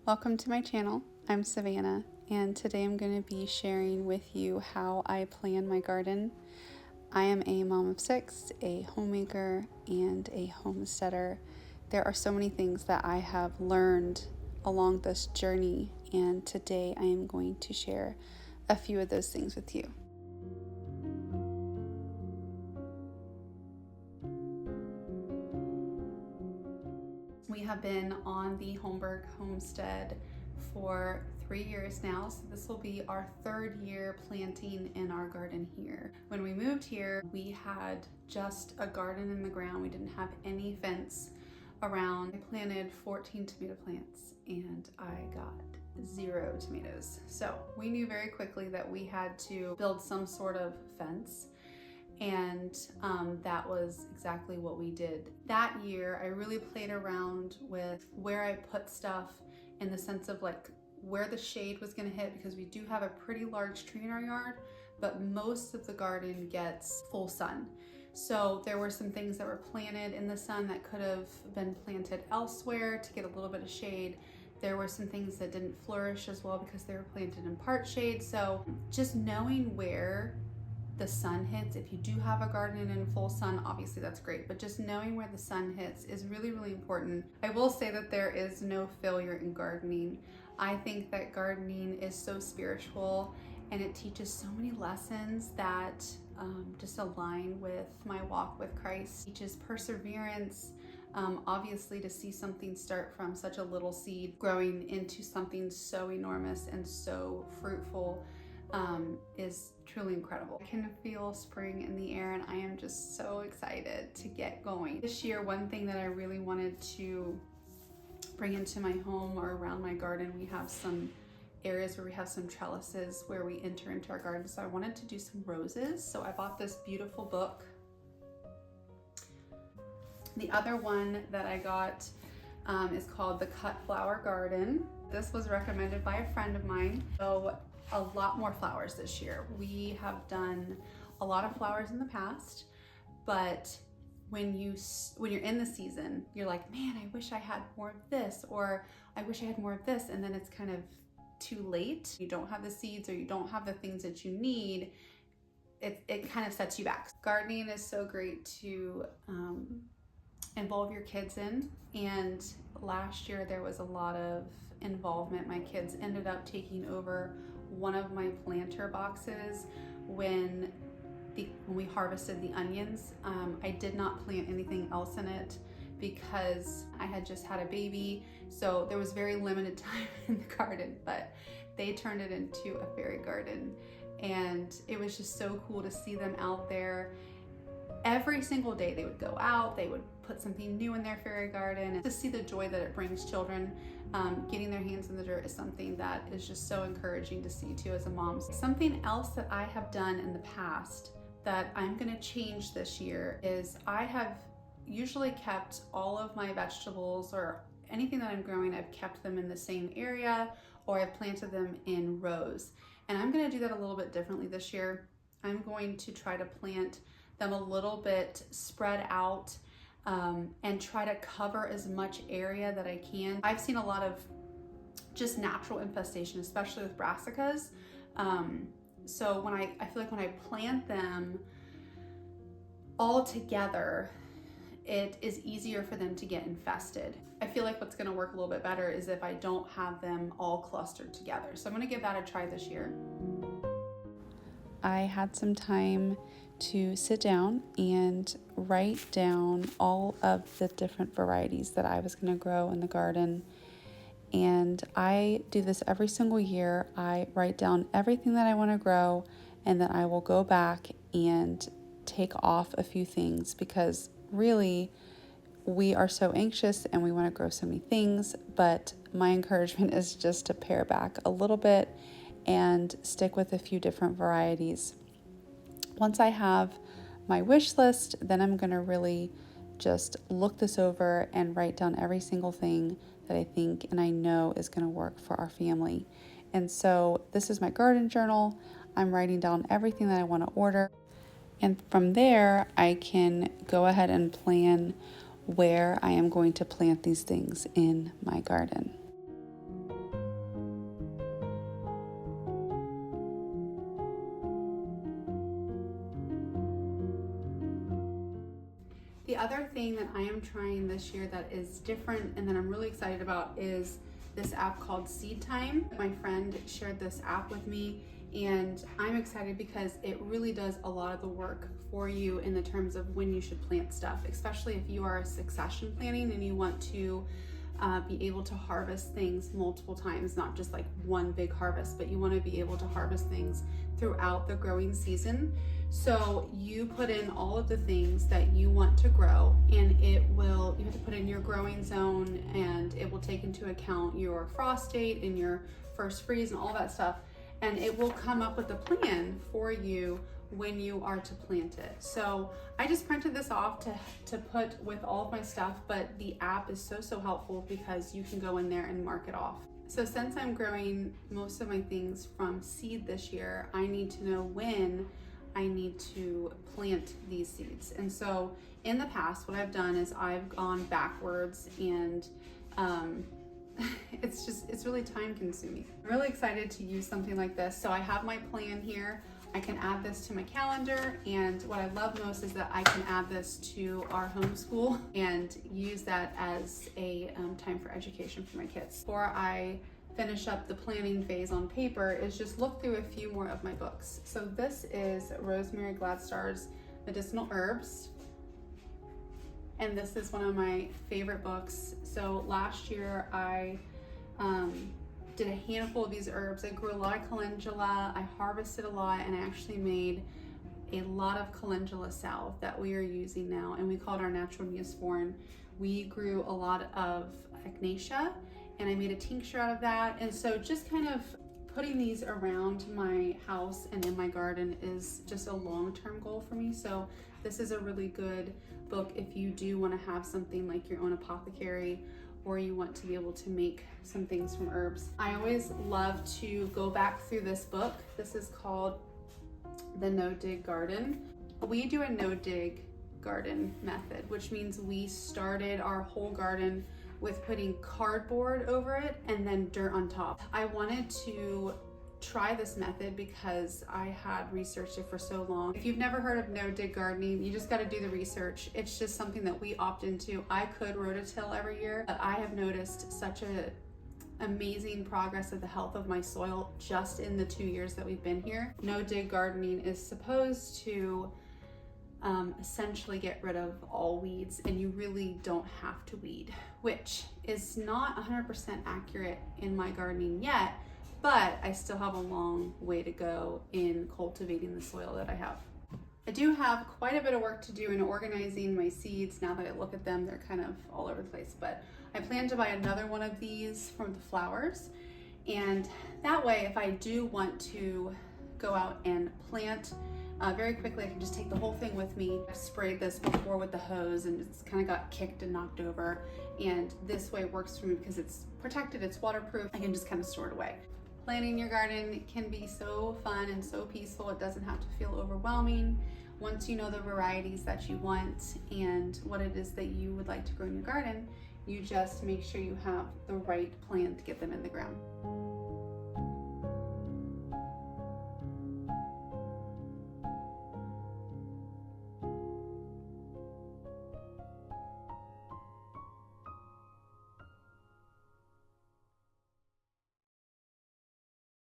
Welcome to my channel. I'm Savannah, and today I'm going to be sharing with you how I plan my garden. I am a mom of 6, a homemaker, and a homesteader. There are so many things that I have learned along this journey, and today I am going to share a few of those things with you. We have been on the Holmberg homestead for 3 years now, so this will be our 3rd year planting in our garden here. When we moved here, we had just a garden in the ground. We didn't have any fence around. I planted 14 tomato plants and I got 0 tomatoes. So we knew very quickly that we had to build some sort of fence. And that was exactly what we did. That year, I really played around with where I put stuff in the sense of like where the shade was gonna hit, because we do have a pretty large tree in our yard, but most of the garden gets full sun. So there were some things that were planted in the sun that could have been planted elsewhere to get a little bit of shade. There were some things that didn't flourish as well because they were planted in part shade. So just knowing where the sun hits, if you do have a garden in full sun, obviously that's great, but just knowing where the sun hits is really, really important. I will say that there is no failure in gardening. I think that gardening is so spiritual and it teaches so many lessons that just align with my walk with Christ. It teaches perseverance. Obviously, to see something start from such a little seed growing into something so enormous and so fruitful is truly incredible. I can feel spring in the air and I am just so excited to get going. This year, one thing that I really wanted to bring into my home or around my garden, we have some areas where we have some trellises where we enter into our garden. So I wanted to do some roses. So I bought this beautiful book. The other one that I got is called The Cut Flower Garden. This was recommended by a friend of mine. So a lot more flowers this year. We have done a lot of flowers in the past, but when you're in the season, you're like, man, I wish I had more of this, or I wish I had more of this, and then it's kind of too late. You don't have the seeds or you don't have the things that you need. It kind of sets you back. Gardening is so great to involve your kids in, and last year there was a lot of involvement. My kids ended up taking over one of my planter boxes when we harvested the onions. I did not plant anything else in it because I had just had a baby, so there was very limited time in the garden, but they turned it into a fairy garden, and it was just so cool to see them out there. Every single day they would go out, they would put something new in their fairy garden, and to see the joy that it brings children getting their hands in the dirt is something that is just so encouraging to see too as a mom. Something else that I have done in the past that I'm going to change this year is I have usually kept all of my vegetables or anything that I'm growing, I've kept them in the same area or I've planted them in rows. And I'm going to do that a little bit differently this year. I'm going to try to plant them a little bit spread out and try to cover as much area that I can. I've seen a lot of just natural infestation, especially with brassicas. So when I feel like when I plant them all together, it is easier for them to get infested. I feel like what's gonna work a little bit better is if I don't have them all clustered together. So I'm gonna give that a try this year. I had some time to sit down and write down all of the different varieties that I was going to grow in the garden. And I do this every single year. I write down everything that I want to grow, and then I will go back and take off a few things, because really we are so anxious and we want to grow so many things. But my encouragement is just to pare back a little bit and stick with a few different varieties. Once I have my wish list, then I'm going to really just look this over and write down every single thing that I think and I know is going to work for our family. And so this is my garden journal. I'm writing down everything that I want to order. And from there, I can go ahead and plan where I am going to plant these things in my garden. thing that I am trying this year that is different and that I'm really excited about is this app called Seed Time. My friend shared this app with me, and I'm excited because it really does a lot of the work for you in the terms of when you should plant stuff, especially if you are succession planting and you want to be able to harvest things multiple times, not just like one big harvest, but you want to be able to harvest things throughout the growing season. So you put in all of the things that you want to grow, and you have to put in your growing zone, and it will take into account your frost date and your first freeze and all that stuff. And it will come up with a plan for you when you are to plant it. So I just printed this off to put with all of my stuff, but the app is so helpful because you can go in there and mark it off. So since I'm growing most of my things from seed this year, I need to know when I need to plant these seeds. And so in the past, what I've done is I've gone backwards, and it's really time consuming. I'm really excited to use something like this. So I have my plan here. I can add this to my calendar, and what I love most is that I can add this to our homeschool and use that as a time for education for my kids. Before I finish up the planning phase on paper is just look through a few more of my books. So this is Rosemary Gladstar's Medicinal Herbs, and this is one of my favorite books. So last year I did a handful of these herbs. I grew a lot of calendula, I harvested a lot, and I actually made a lot of calendula salve that we are using now, and we call it our natural Neosporin. We grew a lot of echinacea, and I made a tincture out of that. And so just kind of putting these around my house and in my garden is just a long-term goal for me. So this is a really good book if you do want to have something like your own apothecary, or you want to be able to make some things from herbs. I always love to go back through this book. This is called The No-Dig Garden. We do a no-dig garden method, which means we started our whole garden with putting cardboard over it and then dirt on top. I wanted to try this method because I had researched it for so long. If you've never heard of no-dig gardening, you just got to do the research. It's just something that we opt into. I could rototill every year, but I have noticed such a amazing progress of the health of my soil just in the 2 years that we've been here. No-dig gardening is supposed to essentially get rid of all weeds, and you really don't have to weed, which is not 100% accurate in my gardening yet, but I still have a long way to go in cultivating the soil that I have. I do have quite a bit of work to do in organizing my seeds. Now that I look at them, they're kind of all over the place, but I plan to buy another one of these from the flowers, and that way if I do want to go out and plant very quickly, I can just take the whole thing with me. I've sprayed this before with the hose and it's kind of got kicked and knocked over, and this way works for me because it's protected, it's waterproof. I can just kind of store it away. Planting your garden can be so fun and so peaceful. It doesn't have to feel overwhelming. Once you know the varieties that you want and what it is that you would like to grow in your garden, you just make sure you have the right plan to get them in the ground.